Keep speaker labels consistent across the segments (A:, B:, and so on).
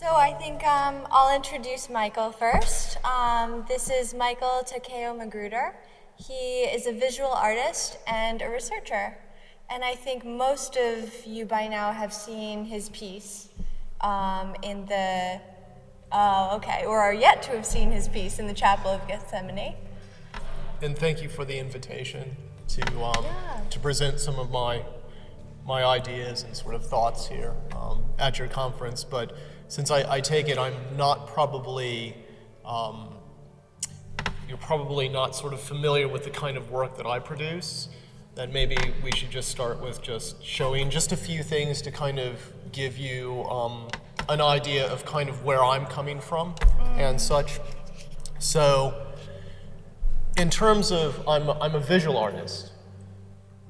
A: So I think I'll introduce Michael first. This is Michael Takeo Magruder. He is a visual artist and a researcher. And I think most of you by now have seen his piece or are yet to have seen his piece in the Chapel of Gethsemane.
B: And thank you for the invitation to present some of my ideas and sort of thoughts here at your conference. But since I take it I'm not probably, you're probably not sort of familiar with the kind of work that I produce, then maybe we should just start with just showing just a few things to kind of give you an idea of kind of where I'm coming from and such. So in terms of, I'm a visual artist,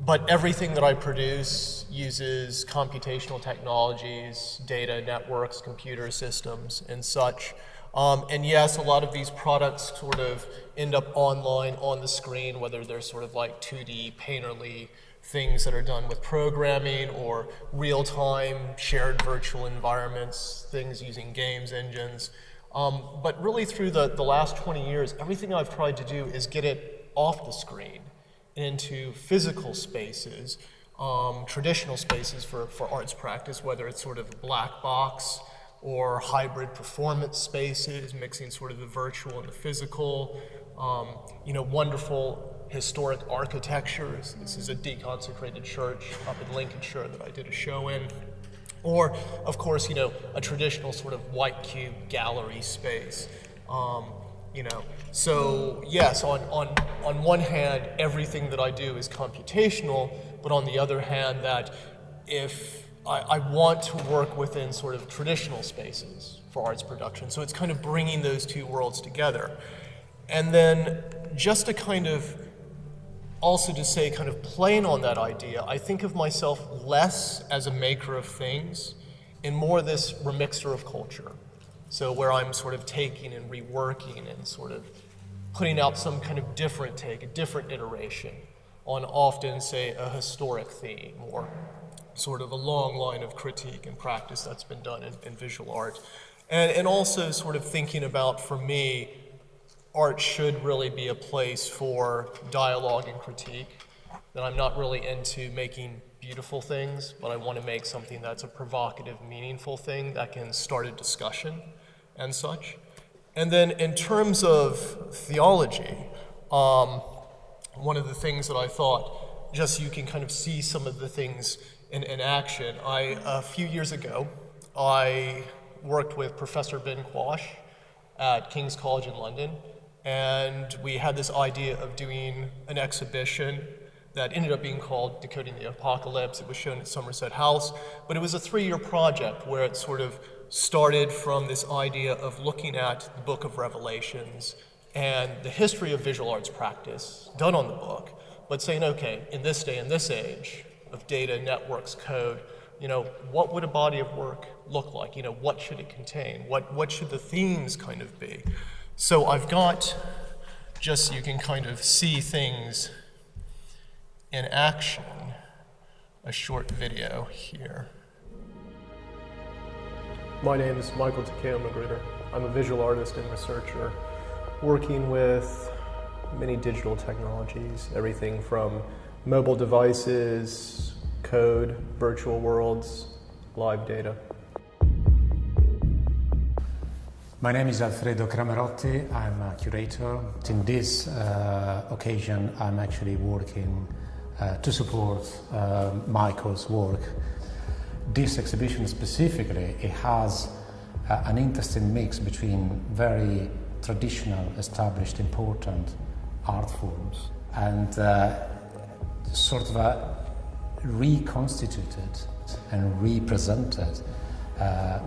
B: but everything that I produce uses computational technologies, data networks, computer systems, and such. And yes, a lot of these products sort of end up online on the screen, whether they're sort of like 2D painterly things that are done with programming or real-time shared virtual environments, things using games engines. But really through the last 20 years, everything I've tried to do is get it off the screen into physical spaces, traditional spaces for arts practice, whether it's sort of a black box or hybrid performance spaces, mixing sort of the virtual and the physical, wonderful historic architectures. This is a deconsecrated church up in Lincolnshire that I did a show in. Or, of course, a traditional sort of white cube gallery space. So yes, on one hand, everything that I do is computational, but on the other hand, that if I want to work within sort of traditional spaces for arts production, so it's kind of bringing those two worlds together. And then just to kind of also to say, kind of playing on that idea, I think of myself less as a maker of things and more this remixer of culture. So where I'm sort of taking and reworking and sort of putting out some kind of different take, a different iteration on often, say, a historic theme or sort of a long line of critique and practice that's been done in visual art. And also sort of thinking about, for me, art should really be a place for dialogue and critique. That I'm not really into making beautiful things, but I want to make something that's a provocative, meaningful thing that can start a discussion and such. And then in terms of theology, one of the things that I thought, just so you can kind of see some of the things in action, a few years ago, I worked with Professor Ben Quash at King's College in London, and we had this idea of doing an exhibition that ended up being called Decoding the Apocalypse. It was shown at Somerset House, but it was a 3-year project where it sort of started from this idea of looking at the book of Revelations and the history of visual arts practice done on the book, but saying, okay, in this day and this age of data, networks, code, what would a body of work look like? What should it contain? What should the themes kind of be? So I've got, just so you can kind of see things in action, a short video here. My name is Michael Takeo Magruder. I'm a visual artist and researcher working with many digital technologies, everything from mobile devices, code, virtual worlds, live data.
C: My name is Alfredo Cramerotti. I'm a curator. In this occasion, I'm actually working to support Michael's work. This exhibition specifically, it has an interesting mix between very traditional, established, important art forms and sort of a reconstituted and represented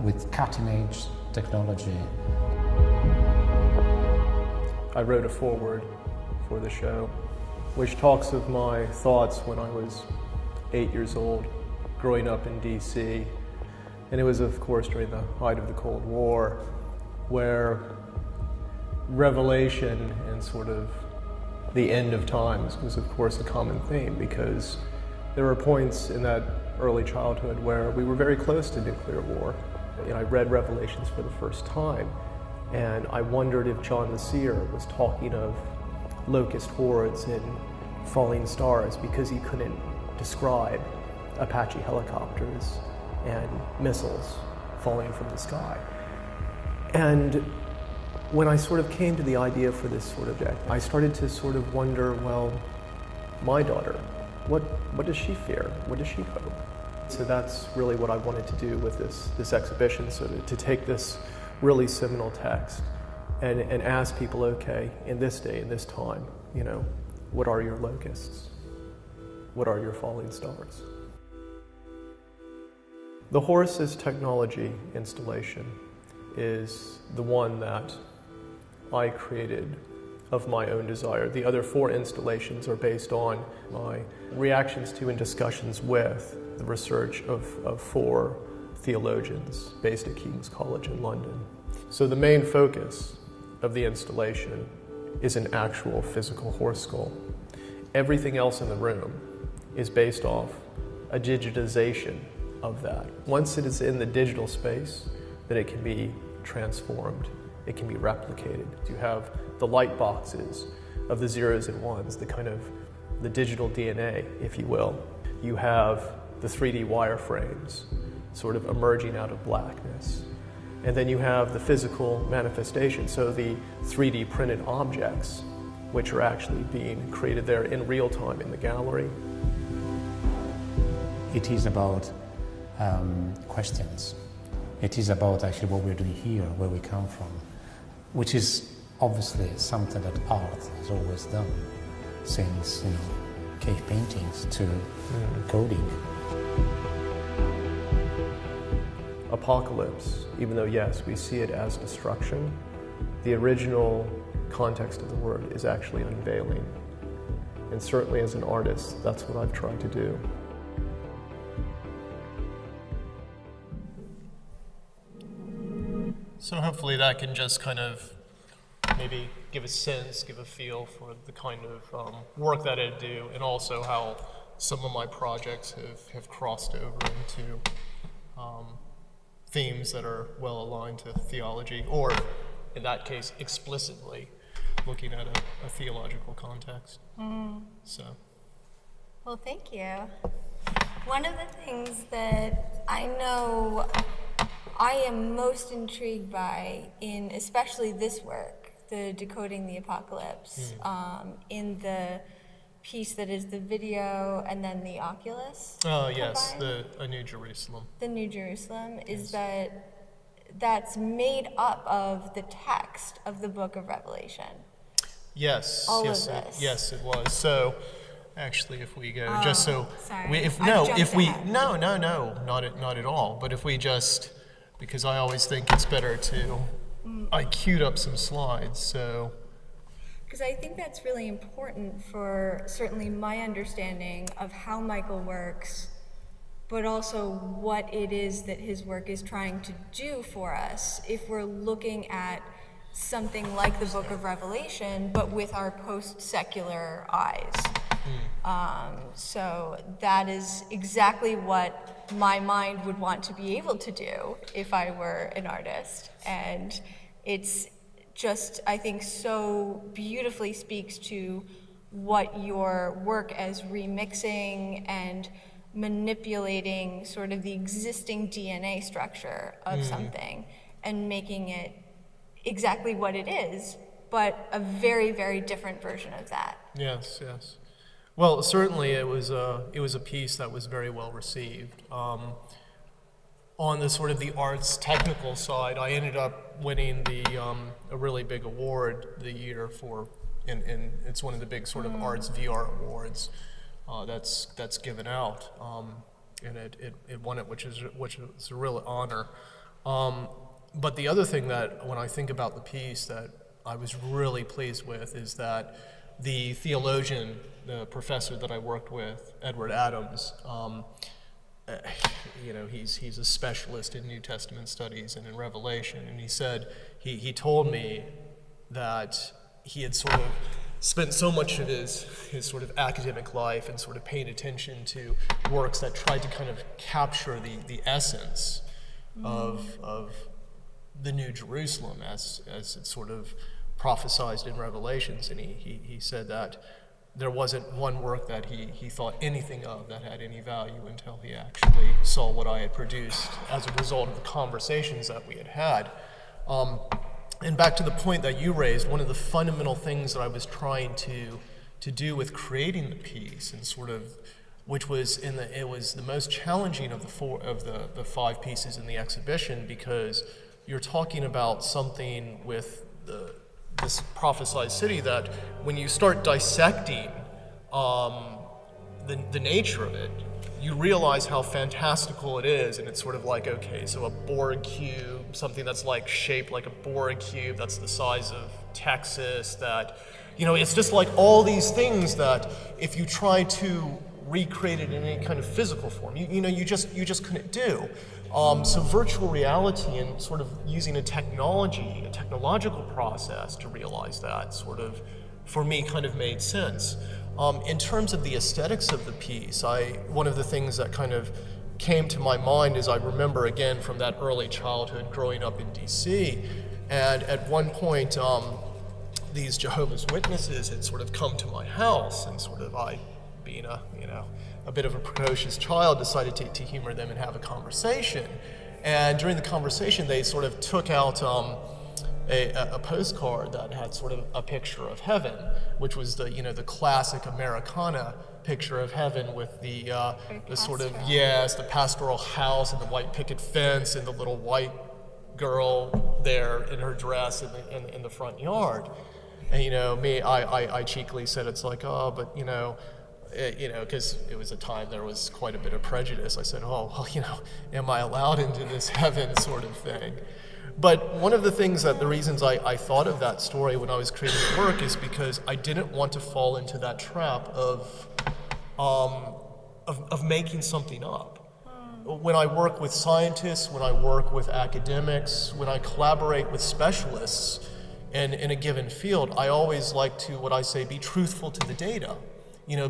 C: with cutting-edge technology.
B: I wrote a foreword for the show, which talks of my thoughts when I was 8 years old, growing up in DC. And it was, of course, during the height of the Cold War, where revelation and sort of the end of times was, of course, a common theme, because there were points in that early childhood where we were very close to nuclear war. I read Revelations for the first time, and I wondered if John the Seer was talking of locust hordes and falling stars because he couldn't describe Apache helicopters and missiles falling from the sky. And when I sort of came to the idea for this sort of deck, I started to sort of wonder, well, my daughter, what does she fear? What does she hope? So that's really what I wanted to do with this exhibition, so to take this really seminal text and ask people, okay, in this day, in this time, what are your locusts? What are your falling stars? The Horus technology installation is the one that I created of my own desire. The other 4 installations are based on my reactions to and discussions with the research of 4 theologians based at King's College in London. So the main focus of the installation is an actual physical horse skull. Everything else in the room is based off a digitization of that. Once it is in the digital space, then it can be transformed, it can be replicated. You have the light boxes of the zeros and ones, the digital DNA, if you will. You have the 3D wireframes sort of emerging out of blackness. And then you have the physical manifestation, so the 3D printed objects, which are actually being created there in real time in the gallery.
C: It is about questions. It is about actually what we're doing here, where we come from, which is obviously something that art has always done, since cave paintings to coding.
B: Apocalypse, even though yes, we see it as destruction, the original context of the word is actually unveiling. And certainly as an artist, that's what I've tried to do. So hopefully that can just kind of maybe give a sense, give a feel for the kind of work that I do, and also how some of my projects have crossed over into themes that are well aligned to theology, or in that case, explicitly looking at a theological context. So.
A: Well, thank you. One of the things that I know I am most intrigued by in especially this work, the Decoding the Apocalypse, in the piece that is the video and then the Oculus.
B: Oh, yes, A New Jerusalem.
A: The New Jerusalem is that's made up of the text of the book of Revelation.
B: Yes,
A: All
B: yes,
A: of this.
B: Yes, it was. So, actually, if we go, just so
A: sorry.
B: not at all. But if we just, because I always think it's better to, I queued up some slides, so.
A: Because I think that's really important for certainly my understanding of how Michael works, but also what it is that his work is trying to do for us if we're looking at something like the Book of Revelation, but with our post-secular eyes. So that is exactly what my mind would want to be able to do if I were an artist. And it's just, I think, so beautifully speaks to what your work as remixing and manipulating sort of the existing DNA structure of something and making it exactly what it is, but a very, very different version of that.
B: Yes, yes. Well, certainly it was a piece that was very well received. On the sort of the arts technical side, I ended up winning a really big award the year for, and it's one of the big sort of arts VR awards that's given out, and it won it, which is a real honor. But the other thing that, when I think about the piece, that I was really pleased with is that the theologian, the professor that I worked with, Edward Adams, he's a specialist in New Testament studies and in Revelation, and he said, he told me that he had sort of spent so much of his sort of academic life and sort of paying attention to works that tried to kind of capture the essence of the New Jerusalem as it's sort of prophesied in Revelations. And he said that there wasn't one work that he thought anything of that had any value until he actually saw what I had produced as a result of the conversations that we had had. And back to the point that you raised, one of the fundamental things that I was trying to do with creating the piece, and sort of, which was it was the most challenging of the five pieces in the exhibition, because you're talking about something with this prophesied city that when you start dissecting the nature of it, you realize how fantastical it is. And it's sort of like, okay, so a Borg cube, something that's like shaped like a Borg cube, that's the size of Texas, that, it's just like all these things that if you try to recreate it in any kind of physical form, you just couldn't do. So virtual reality and sort of using a technological process to realize that sort of, for me, kind of made sense. In terms of the aesthetics of the piece, one of the things that kind of came to my mind is I remember again from that early childhood growing up in DC, and at one point these Jehovah's Witnesses had sort of come to my house, and sort of I, being a bit of a precocious child, decided to humor them and have a conversation. And during the conversation, they sort of took out a postcard that had sort of a picture of heaven, which was the classic Americana picture of heaven with the sort of, yes, the pastoral house and the white picket fence and the little white girl there in her dress in the front yard. And I cheekily said, it's like, oh, but because it was a time there was quite a bit of prejudice. I said, oh, well, am I allowed into this heaven sort of thing? But one of the reasons I thought of that story when I was creating the work is because I didn't want to fall into that trap of making something up. When I work with scientists, when I work with academics, when I collaborate with specialists in a given field, I always like to, what I say, be truthful to the data.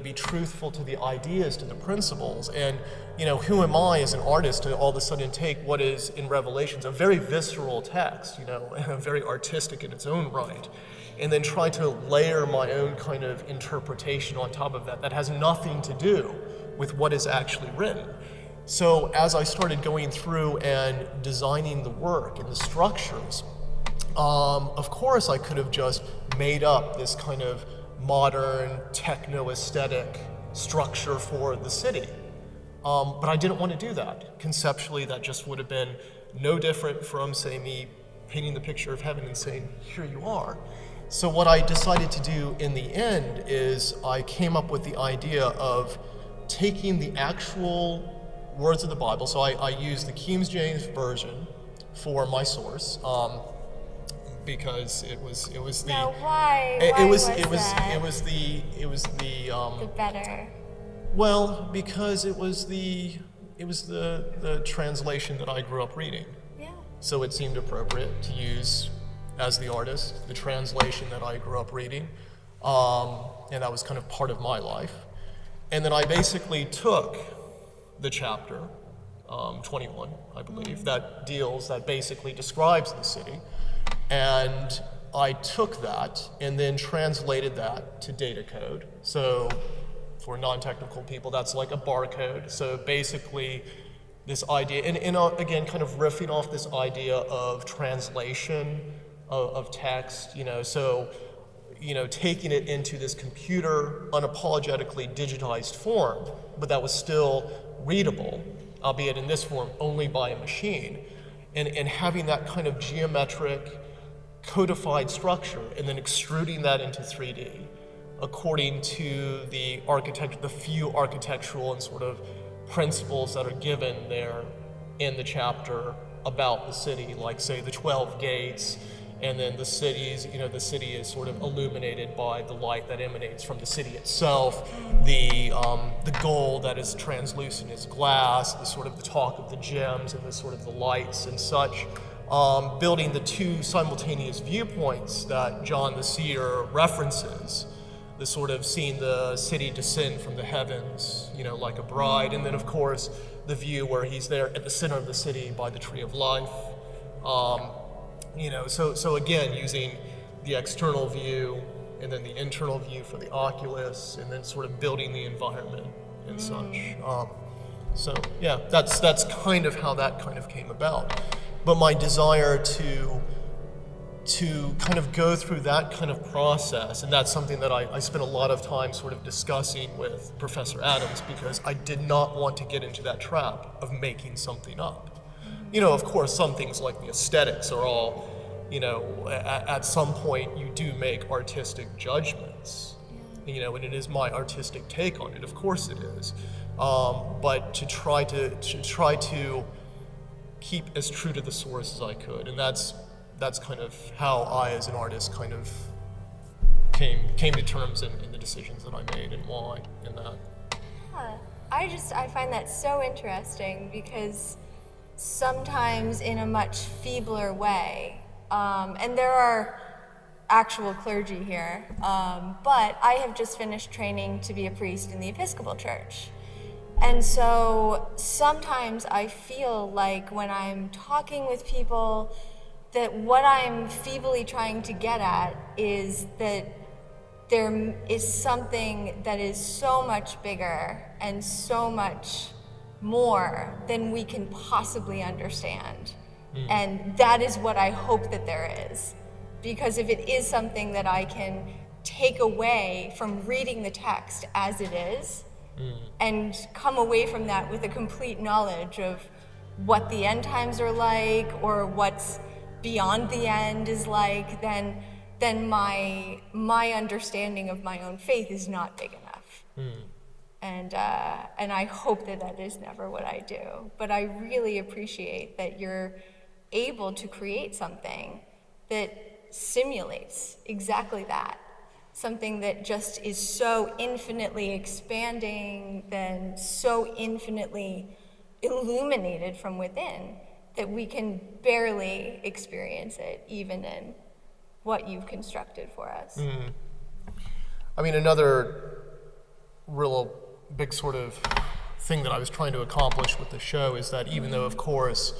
B: Be truthful to the ideas, to the principles. And, who am I as an artist to all of a sudden take what is in Revelations, a very visceral text, very artistic in its own right, and then try to layer my own kind of interpretation on top of that has nothing to do with what is actually written. So as I started going through and designing the work and the structures, of course I could have just made up this kind of modern techno-aesthetic structure for the city. But I didn't want to do that. Conceptually, that just would have been no different from, say, me painting the picture of heaven and saying, here you are. So what I decided to do in the end is I came up with the idea of taking the actual words of the Bible. So I used the King James Version for my source. Because it was the.
A: Now why?
B: It was
A: the better.
B: Well, because it was the translation that I grew up reading.
A: Yeah.
B: So it seemed appropriate to use, as the artist, the translation that I grew up reading, and that was kind of part of my life. And then I basically took the chapter 21, I believe, that basically describes the city. And I took that and then translated that to data code. So for non-technical people, that's like a barcode. So basically this idea, and again, kind of riffing off this idea of translation of text, so, taking it into this computer, unapologetically digitized form, but that was still readable, albeit in this form, only by a machine. And having that kind of geometric, codified structure, and then extruding that into 3D according to the few architectural and sort of principles that are given there in the chapter about the city, like say the 12 gates, and then the city is sort of illuminated by the light that emanates from the city itself, the gold that is translucent as glass, the sort of the talk of the gems and the sort of the lights and such. Building the two simultaneous viewpoints that John the Seer references, the sort of seeing the city descend from the heavens, like a bride, and then of course the view where he's there at the center of the city by the Tree of Life. So again, using the external view and then the internal view for the oculus, and then sort of building the environment and such. So yeah, that's kind of how that kind of came about. But my desire to kind of go through that kind of process, and that's something that I spent a lot of time sort of discussing with Professor Adams, because I did not want to get into that trap of making something up. Of course, some things like the aesthetics are all, at some point you do make artistic judgments, and it is my artistic take on it, of course it is. But to try to keep as true to the source as I could, and that's kind of how I, as an artist, kind of came to terms in the decisions that I made and why in that.
A: Yeah. I find that so interesting, because sometimes in a much feebler way, and there are actual clergy here, but I have just finished training to be a priest in the Episcopal Church. And so sometimes I feel like when I'm talking with people that what I'm feebly trying to get at is that there is something that is so much bigger and so much more than we can possibly understand. And that is what I hope that there is. Because if it is something that I can take away from reading the text as it is, and come away from that with a complete knowledge of what the end times are like, or what's beyond the end is like, then my understanding of my own faith is not big enough. And I hope that is never what I do. But I really appreciate that you're able to create something that simulates exactly that. Something that just is so infinitely expanding, then so infinitely illuminated from within, that we can barely experience it, even in what you've constructed for us.
B: I mean, another real big sort of thing that I was trying to accomplish with the show is that even though, of course,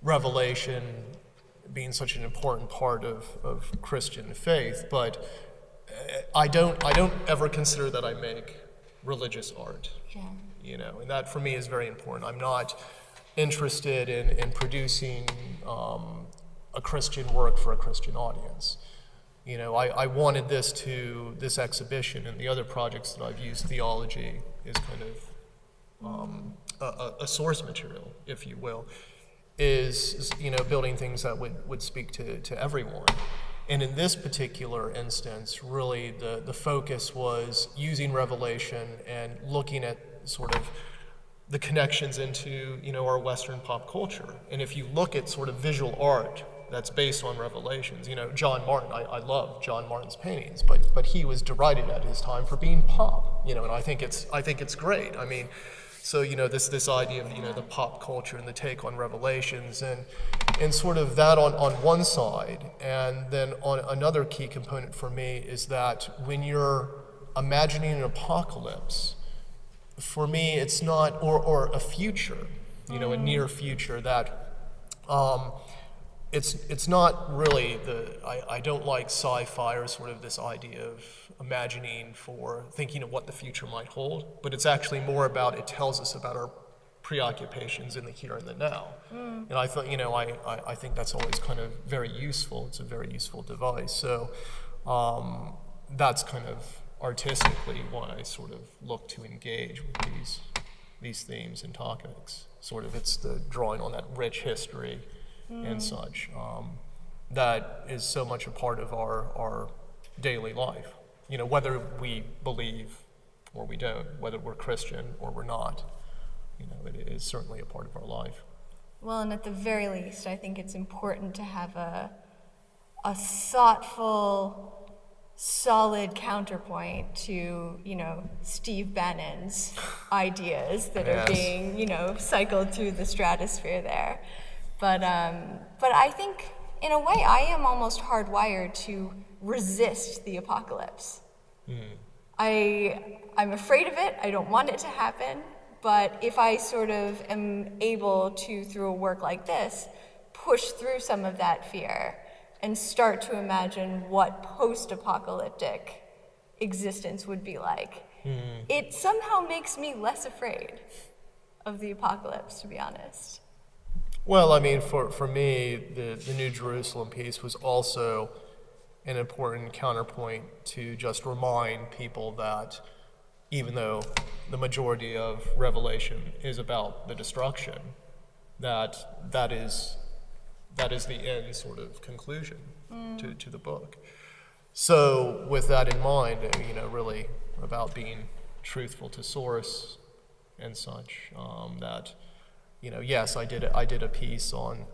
B: revelation being such an important part of Christian faith, but I don't ever consider that I make religious art. And that for me is very important. I'm not interested in producing a Christian work for a Christian audience. I wanted this exhibition and the other projects that I've used theology is kind of a source material, if you will, is building things that would speak to everyone. And in this particular instance, really the focus was using Revelation and looking at sort of the connections into our Western pop culture. And if you look at sort of visual art that's based on Revelations, John Martin, I love John Martin's paintings, but he was derided at his time for being pop, and I think it's great. I mean, so this idea of the pop culture and the take on Revelations and sort of that on one side, and then on another key component for me is that when you're imagining an apocalypse, for me it's not or a future, a near future that it's not really I don't like sci-fi or sort of this idea of imagining for thinking of what the future might hold, but it's actually more about it tells us about our preoccupations in the here and the now. And I thought, I think that's always kind of very useful. It's a very useful device. So that's kind of artistically why I sort of look to engage with these themes and topics. Sort of it's the drawing on that rich history and such. That is so much a part of our daily life. Whether we believe or we don't, whether we're Christian or we're not, it is certainly a part of our life.
A: Well, and at the very least, I think it's important to have a thoughtful, solid counterpoint to, Steve Bannon's ideas that are being, cycled through the stratosphere there. But I think, in a way, I am almost hardwired to resist the apocalypse. I'm afraid of it. I don't want it to happen. But if I sort of am able to, through a work like this, push through some of that fear and start to imagine what post-apocalyptic existence would be like, it somehow makes me less afraid of the apocalypse, to be honest.
B: Well, I mean, for me, the New Jerusalem piece was also an important counterpoint to just remind people that even though the majority of Revelation is about the destruction, that is the end sort of conclusion to the book. So with that in mind, really about being truthful to source and such, that, yes, I did a piece on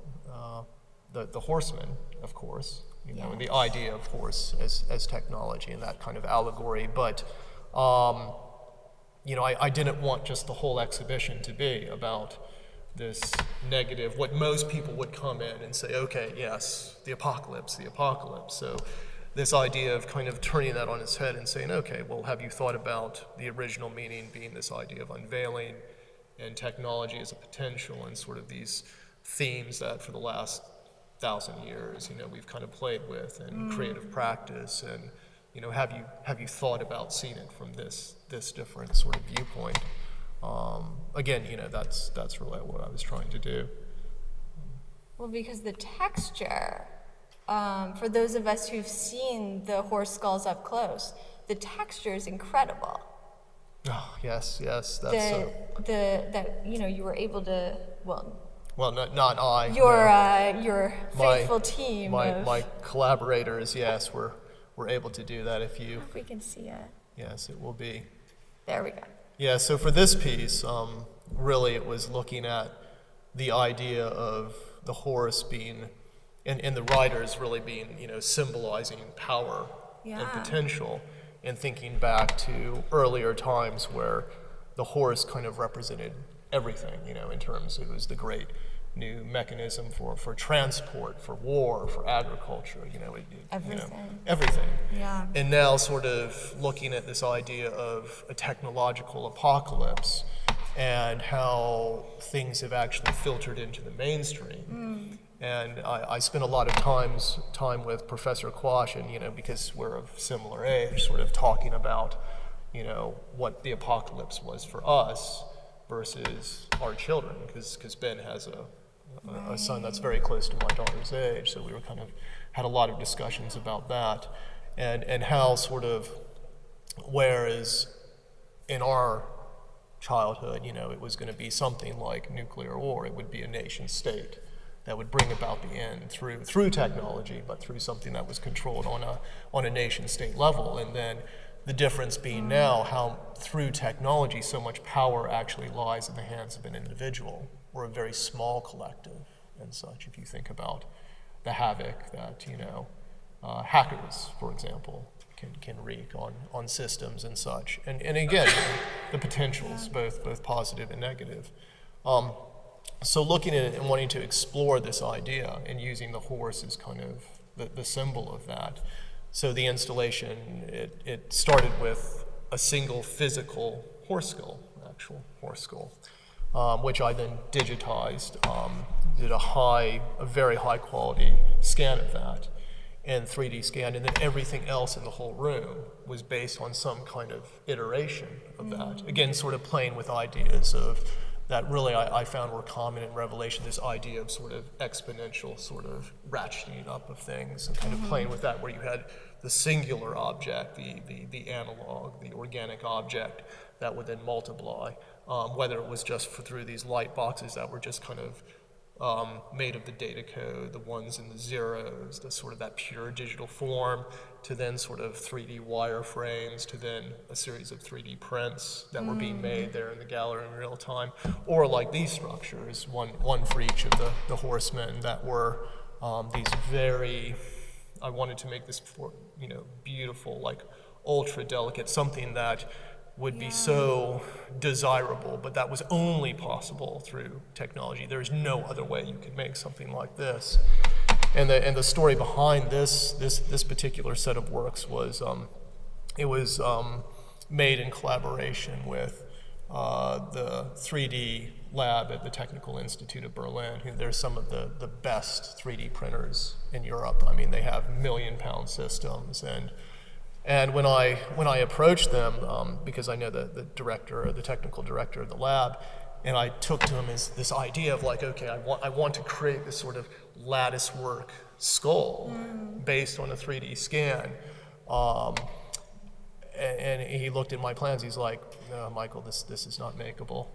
B: the horsemen, of course, and the idea of horse as technology and that kind of allegory, but I didn't want just the whole exhibition to be about this negative, what most people would come in and say, okay, yes, the apocalypse. So this idea of kind of turning that on its head and saying, okay, well, have you thought about the original meaning being this idea of unveiling and technology as a potential and sort of these themes that for the last 1,000 years, we've kind of played with in creative practice, and have you thought about seeing it from this different sort of viewpoint? Again, that's really what I was trying to do.
A: Well, because the texture, for those of us who've seen the horse skulls up close, the texture is incredible.
B: Oh, yes, that's
A: you were able to,
B: well, not I.
A: Your faithful team.
B: My collaborators, yes, were able to do that. If
A: we can see it.
B: Yes, it will be.
A: There we go.
B: Yeah, so for this piece, really it was looking at the idea of the horse being, and the riders really being, symbolizing power and potential, and thinking back to earlier times where the horse kind of represented everything, in terms of it was the great new mechanism for transport, for war, for agriculture, everything.
A: Yeah.
B: And now sort of looking at this idea of a technological apocalypse and how things have actually filtered into the mainstream. And I spent a lot of time with Professor Quash, and because we're of similar age, sort of talking about, what the apocalypse was for us versus our children, because Ben has a son that's very close to my daughter's age, so we were kind of had a lot of discussions about that, and how sort of, whereas in our childhood, it was going to be something like nuclear war, it would be a nation state that would bring about the end through technology, but through something that was controlled on a nation state level, and then the difference being now how through technology so much power actually lies in the hands of an individual or a very small collective and such. If you think about the havoc that hackers, for example, can wreak on systems and such, and again the potentials both positive and negative. So looking at it and wanting to explore this idea and using the horse as kind of the symbol of that. So the installation, it started with a single physical horse skull, actual horse skull, which I then digitized, did a very high quality scan of that, and 3D scan, and then everything else in the whole room was based on some kind of iteration of that. Again, sort of playing with ideas of that really I found were common in Revelation, this idea of sort of exponential sort of ratcheting up of things, and kind of playing with that where you had the singular object, the analog, the organic object that would then multiply, whether it was just through these light boxes that were just kind of made of the data code, the ones and the zeros, the sort of that pure digital form, to then sort of 3D wireframes, to then a series of 3D prints that were being made there in the gallery in real time, or like these structures, one for each of the horsemen that were these very, I wanted to make this beautiful, like ultra delicate, something that would be so desirable, but that was only possible through technology. There's no other way you could make something like this. And the story behind this particular set of works was, it was made in collaboration with the 3D lab at the Technical Institute of Berlin. They're some of the best 3D printers in Europe. I mean, they have million-pound systems. And when I approached them, because I know the director, or the technical director of the lab, and I took to him as this idea of like, okay, I want to create this sort of lattice work skull based on a 3D scan. And he looked at my plans. He's like, "No, Michael, this is not makeable."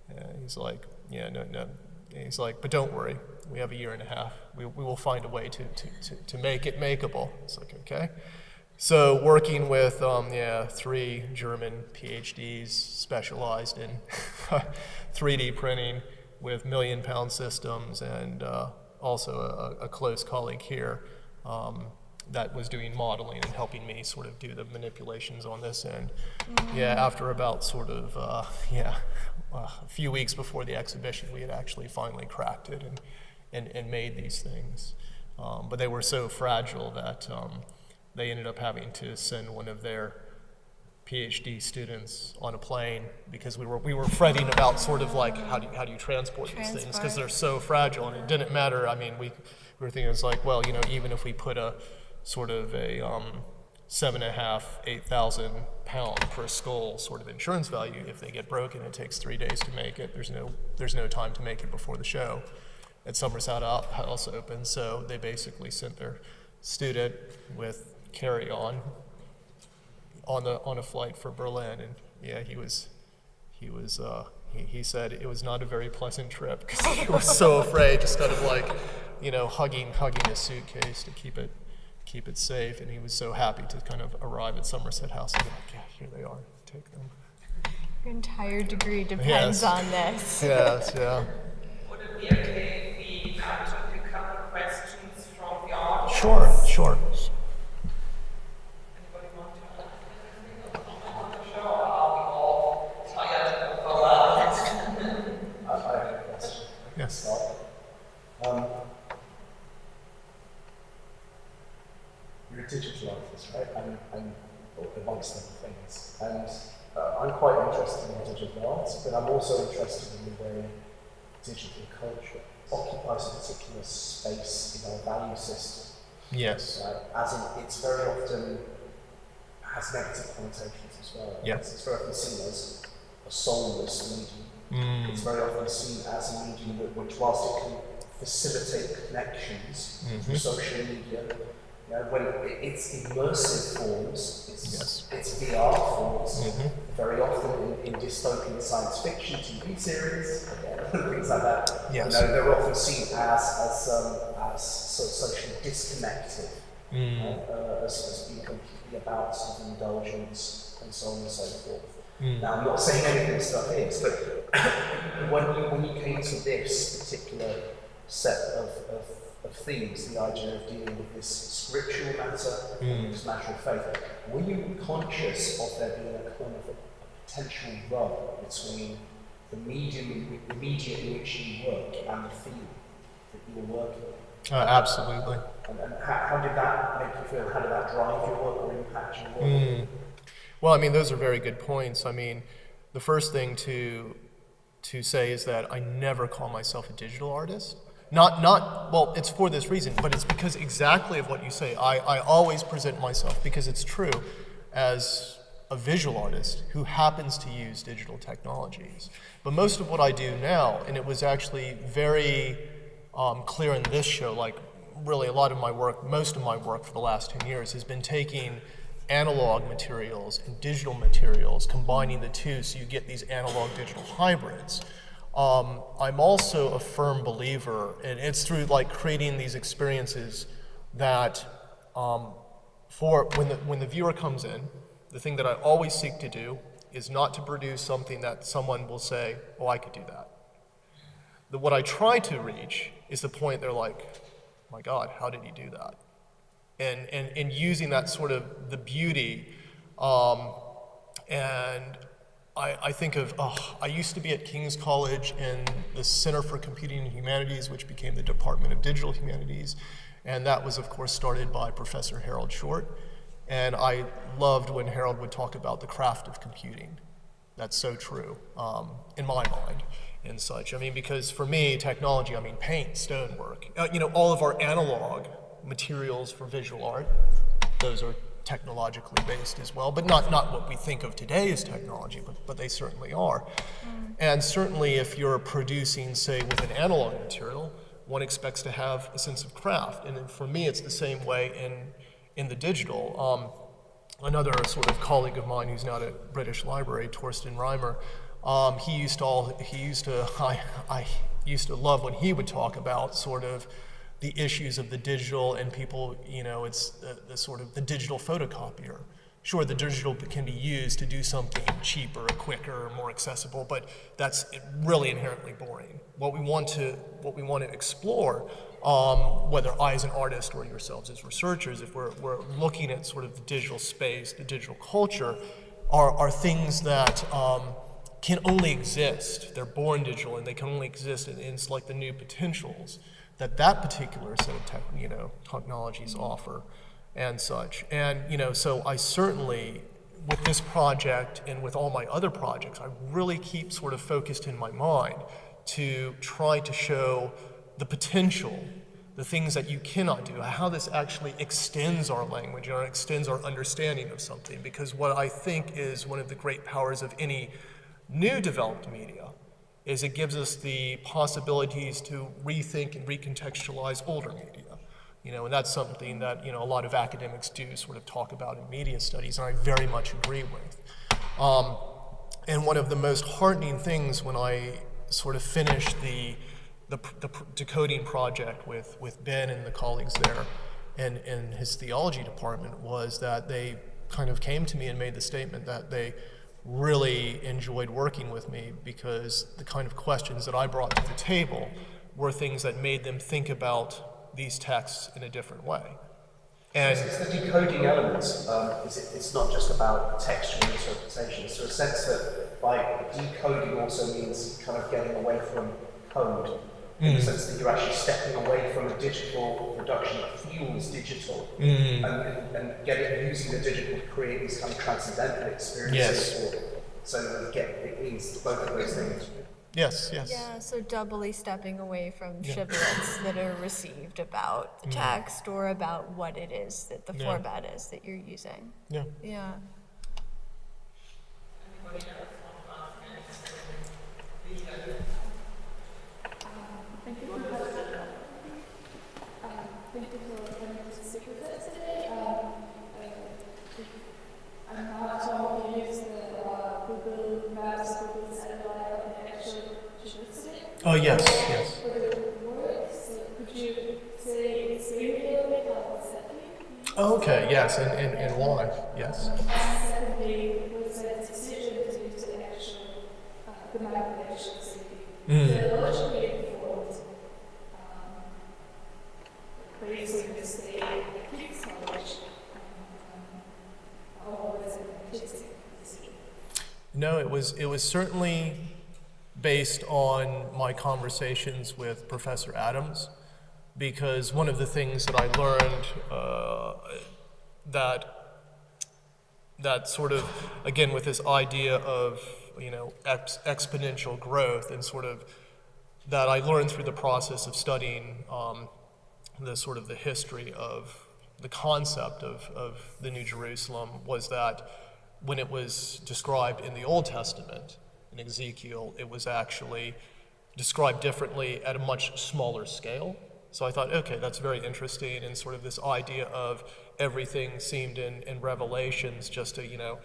B: And he's like, "Yeah, no." And he's like, "But don't worry, we have a year and a half. We will find a way to make it makeable." It's like, okay. So working with 3 German PhDs specialized in 3D printing with million-pound systems, and also a close colleague here that was doing modeling and helping me sort of do the manipulations on this end. After about sort of a few weeks before the exhibition, we had actually finally cracked it and made these things. But they were so fragile that they ended up having to send one of their PhD students on a plane, because we were fretting about sort of like how do you transport these things, because they're so fragile. And it didn't matter. I mean, we were thinking, it's like, well, even if we put a sort of a 7,500, 8,000 pound per skull sort of insurance value, if they get broken, it takes 3 days to make it. There's no time to make it before the show at Somerset House opens. So they basically sent their student with carry-on on a flight for Berlin, and he said it was not a very pleasant trip, because he was so afraid, just kind of like, hugging his suitcase to keep it safe. And he was so happy to kind of arrive at Somerset House and be like, yeah, here they are, take them.
A: Your entire degree depends on this.
B: Yes, yeah.
D: Would it be okay if we took a couple of questions from the audience?
B: Sure.
D: Anybody want to add anything on the show? Are we all tired of the
E: I have a question.
B: Yes.
E: You're a digital artist, right? And amongst other things. And I'm quite interested in digital art, but I'm also interested in the way digital culture occupies a particular space in our value system.
B: Yes.
E: As in, it's very often has negative connotations as well.
B: Yes.
E: It's very often seen as a soulless medium. It's very often seen as a medium which, whilst it can facilitate connections through social media, when it's immersive forms, it's VR forms, very often in dystopian science fiction TV series, things like that.
B: Yes.
E: They're often seen as sort of socially disconnected, as being completely about sort of indulgence and so on and so forth. Now, I'm not saying any of this stuff is, but when you came to this particular set of themes, the idea of dealing with this spiritual matter, this matter of faith, were you conscious of there being a kind of a potential rub between the media in which you work and the field that you were working in?
B: Absolutely.
E: And how did that make you feel? How did that drive your work or impact your work?
B: Well, I mean, those are very good points. I mean, the first thing to say is that I never call myself a digital artist. Well, it's for this reason, but it's because exactly of what you say. I always present myself, because it's true, as a visual artist who happens to use digital technologies. But most of what I do now, and it was actually very clear in this show, like really a lot of my work, most of my work for the last 10 years has been taking analog materials and digital materials, combining the two so you get these analog digital hybrids. I'm also a firm believer, and it's through like creating these experiences that for when the viewer comes in, the thing that I always seek to do is not to produce something that someone will say, oh, I could do that. What I try to reach is the point they're like, oh my God, how did he do that? And using that sort of the beauty, and I think of, I used to be at King's College in the Center for Computing and Humanities, which became the Department of Digital Humanities. And that was, of course, started by Professor Harold Short. And I loved when Harold would talk about the craft of computing. That's so true, in my mind and such. I mean, because for me, technology, I mean, paint, stonework, all of our analog materials for visual art, those are technologically based as well, but not what we think of today as technology, but they certainly are. And certainly if you're producing, say, with an analog material, one expects to have a sense of craft. And for me, it's the same way in the digital. Another sort of colleague of mine who's now at British Library, Torsten Reimer, I used to love when he would talk about sort of the issues of the digital and people, it's the sort of the digital photocopier. Sure, the digital can be used to do something cheaper, quicker, more accessible, but that's really inherently boring. What we want to explore, whether I as an artist or yourselves as researchers, if we're looking at sort of the digital space, the digital culture, are things that can only exist. They're born digital and they can only exist in it's like the new potentials that particular set of technologies offer and such. And so I certainly, with this project and with all my other projects, I really keep sort of focused in my mind to try to show the potential, the things that you cannot do, how this actually extends our language or extends our understanding of something. Because what I think is one of the great powers of any new developed media is it gives us the possibilities to rethink and recontextualize older media. And that's something that, a lot of academics do sort of talk about in media studies, and I very much agree with. And one of the most heartening things when I sort of finished the decoding project with Ben and the colleagues there and in his theology department was that they kind of came to me and made the statement that they really enjoyed working with me because the kind of questions that I brought to the table were things that made them think about these texts in a different way. And
E: it's the decoding element. It's not just about textual interpretation. So a sense that by decoding also means kind of getting away from code, in the sense that you're actually stepping away from a digital production that feels digital, and using the digital to create these kind of transcendental experiences.
B: Yes.
E: So it means both of those things.
B: Yes.
A: Yeah, so doubly stepping away from shibboleths that are received about the text or about what it is that the format is that you're using.
B: Yeah.
A: Yeah.
F: Thank you for coming to speak with us today. I'm not sure if you use the Google Maps, Google Satellite, and the actual today.
B: Oh, yes.
F: For the work, so could you say explain a little bit about what's happening?
B: Oh, okay, yes, and why, yes.
F: And secondly, was that decision to use the actual, the map of the actual city? Theologically informed, basically the state kicks knowledge, or was it artistic decision?
B: No, it was certainly based on my conversations with Professor Adams, because one of the things that I learned that sort of, again, with this idea of exponential growth and sort of that I learned through the process of studying the sort of the history of the concept of the New Jerusalem was that when it was described in the Old Testament, in Ezekiel, it was actually described differently at a much smaller scale. So I thought, okay, that's very interesting, and sort of this idea of everything seemed in Revelations just to,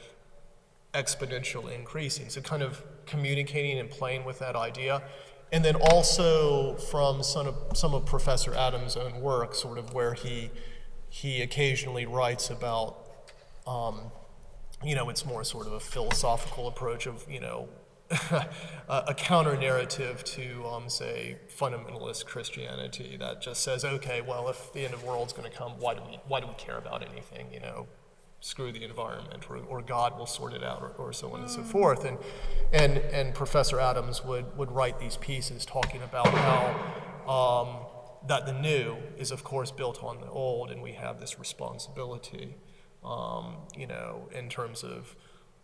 B: exponential increasing. So kind of communicating and playing with that idea. And then also from some of Professor Adams' own work, sort of where he occasionally writes about, it's more sort of a philosophical approach of, a counter-narrative to, say, fundamentalist Christianity that just says, okay, well, if the end of the world's going to come, why do we care about anything, Screw the environment, or God will sort it out, or so on and so forth. And Professor Adams would write these pieces talking about how that the new is, of course, built on the old, and we have this responsibility, in terms of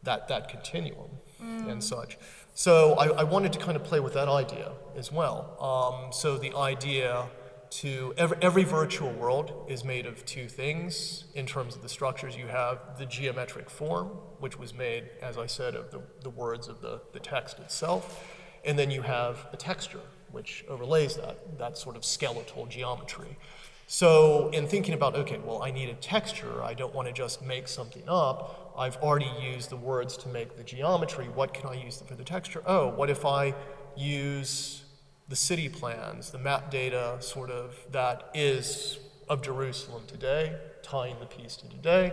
B: that continuum and such. So I wanted to kind of play with that idea as well. So the idea to every virtual world is made of two things in terms of the structures. You have the geometric form, which was made, as I said, of the words of the text itself, and then you have a texture, which overlays that sort of skeletal geometry. So in thinking about, okay, well, I need a texture, I don't want to just make something up, I've already used the words to make the geometry, what can I use for the texture? Oh, what if I use the city plans, the map data sort of that is of Jerusalem today, tying the piece to today,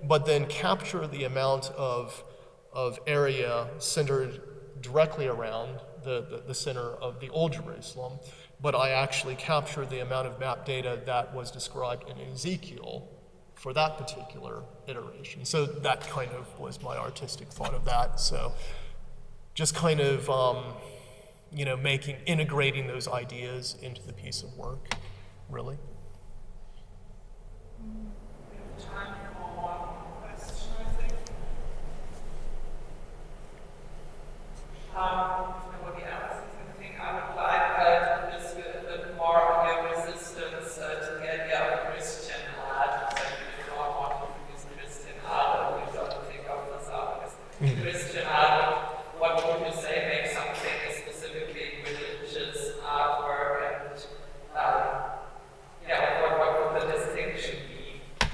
B: but then capture the amount of area centered directly around the center of the old Jerusalem, but I actually captured the amount of map data that was described in Ezekiel for that particular iteration. So that kind of was my artistic thought of that. So just kind of, integrating those ideas into the piece of work, really.
D: We have time for one question, I think. Nobody else has anything. I would like to just a bit more on your resistance to the idea of Christian art. So you don't want to use Christian art, or you don't think of this art as Christian art. What would you say makes something specifically religious artwork, and what would the distinction be?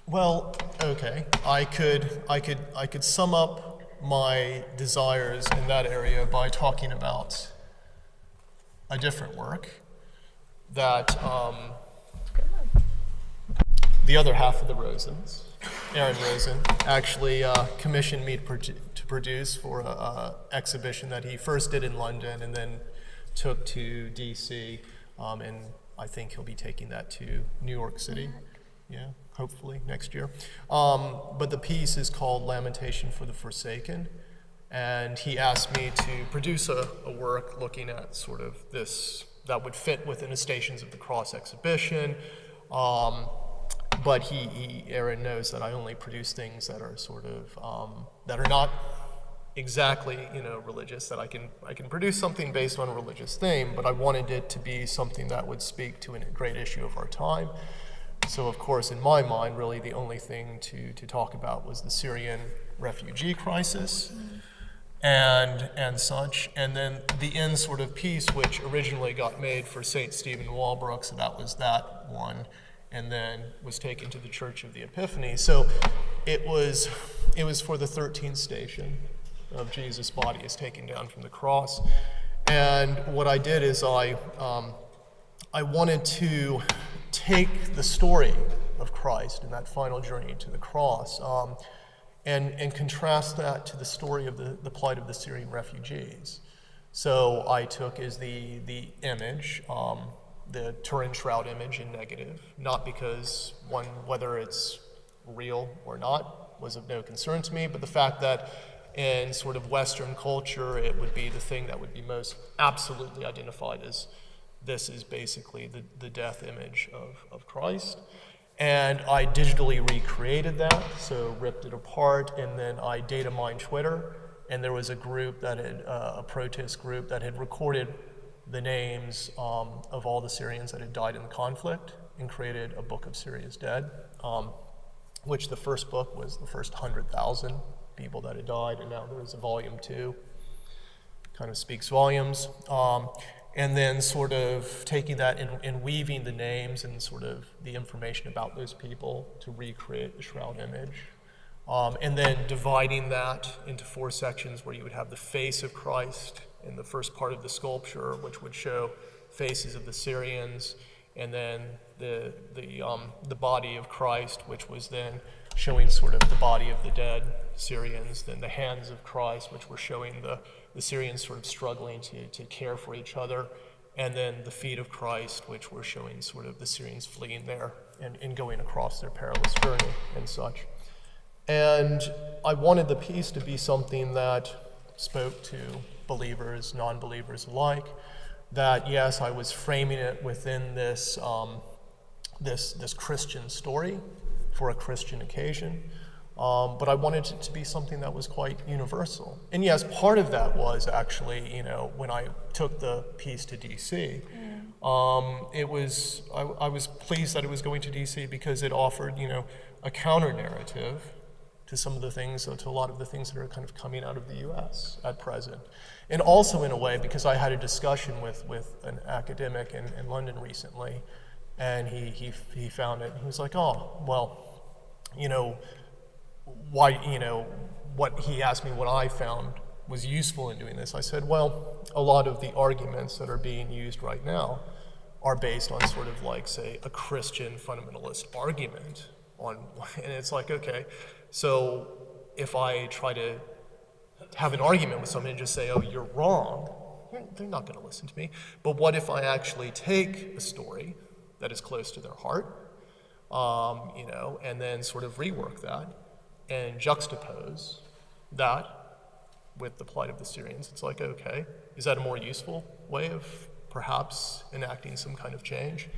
B: Well, okay, I could sum up my desires in that area by talking about a different work that the other half of the Rosens, Carolyn Rosen, actually commissioned me to produce for an exhibition that he first did in London and then took to DC, and I think he'll be taking that to New York City. Yeah, hopefully next year. But the piece is called Lamentation for the Forsaken, and he asked me to produce a work looking at sort of this that would fit within the Stations of the Cross exhibition. But Aaron knows that I only produce things that are sort of that are not exactly religious. That I can produce something based on a religious theme, but I wanted it to be something that would speak to a great issue of our time. So, of course, in my mind, really the only thing to talk about was the Syrian refugee crisis and such. And then the end sort of piece, which originally got made for St. Stephen Walbrook, so that was that one, and then was taken to the Church of the Epiphany. So it was for the 13th station of Jesus' body is taken down from the cross. And what I did is I wanted to take the story of Christ and that final journey to the cross and contrast that to the story of the plight of the Syrian refugees. So I took as the image, the Turin Shroud image in negative, not because whether it's real or not was of no concern to me, but the fact that in sort of Western culture, it would be the thing that would be most absolutely identified as this is basically the death image of Christ. And I digitally recreated that, so ripped it apart, and then I data mined Twitter, and there was a group that had, a protest group that had recorded the names of all the Syrians that had died in the conflict and created a book of Syria's dead, which the first book was the first 100,000 people that had died, and now there's a volume 2. Kind of speaks volumes. And then sort of taking that and weaving the names and sort of the information about those people to recreate the shroud image. And then dividing that into 4 sections where you would have the face of Christ in the first part of the sculpture, which would show faces of the Syrians, and then the body of Christ, which was then showing sort of the body of the dead Syrians, then the hands of Christ, which were showing the Syrians sort of struggling to care for each other, and then the feet of Christ, which were showing sort of the Syrians fleeing there and going across their perilous journey and such. And I wanted the piece to be something that spoke to believers, non-believers alike, that yes, I was framing it within this Christian story for a Christian occasion, But I wanted it to be something that was quite universal. And yes, part of that was actually, when I took the piece to DC, I was pleased that it was going to DC because it offered, a counter narrative to some of the things, to a lot of the things that are kind of coming out of the US at present. And also in a way, because I had a discussion with an academic in London recently, and he found it, and he was like, oh, well, why, he asked me what I found was useful in doing this. I said, well, a lot of the arguments that are being used right now are based on sort of like, say, a Christian fundamentalist argument and it's like, okay, so if I try to have an argument with someone and just say, oh, you're wrong, they're not going to listen to me. But what if I actually take a story that is close to their heart, and then sort of rework that and juxtapose that with the plight of the Syrians? It's like, okay, is that a more useful way of perhaps enacting some kind of change?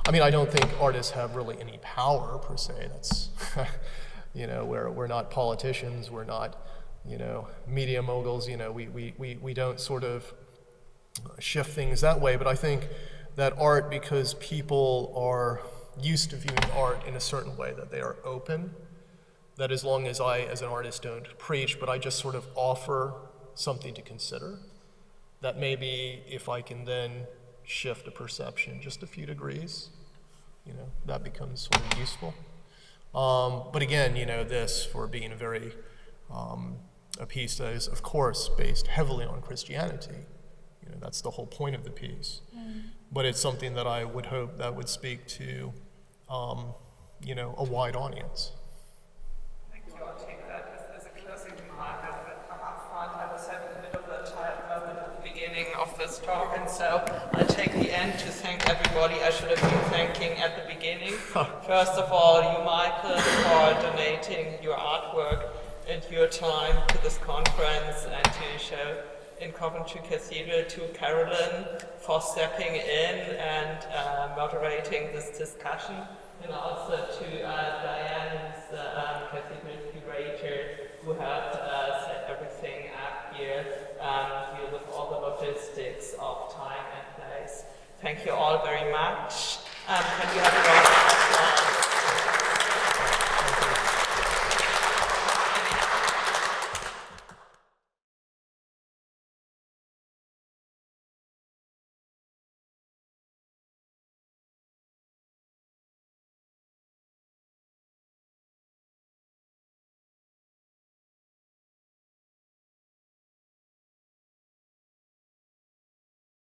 B: I mean, I don't think artists have really any power per se. That's, we're not politicians, we're not, media moguls, we don't sort of shift things that way. But I think that art, because people are used to viewing art in a certain way, that they are open, that as long as I, as an artist, don't preach, but I just sort of offer something to consider, that maybe if I can then shift a perception just a few degrees, that becomes sort of useful. But again, this for being a very, a piece that is, of course, based heavily on Christianity. That's the whole point of the piece. But it's something that I would hope that would speak to, a wide audience.
D: Thank you. I'll take that as a closing remark. I was having a bit of a tired moment at the beginning of this talk, and so I'll take the end to thank everybody I should have been thanking at the beginning. First of all, you, Michael, for donating your artwork and your time to this conference and to the show in Coventry Cathedral, to Carolyn for stepping in and moderating this discussion, and also to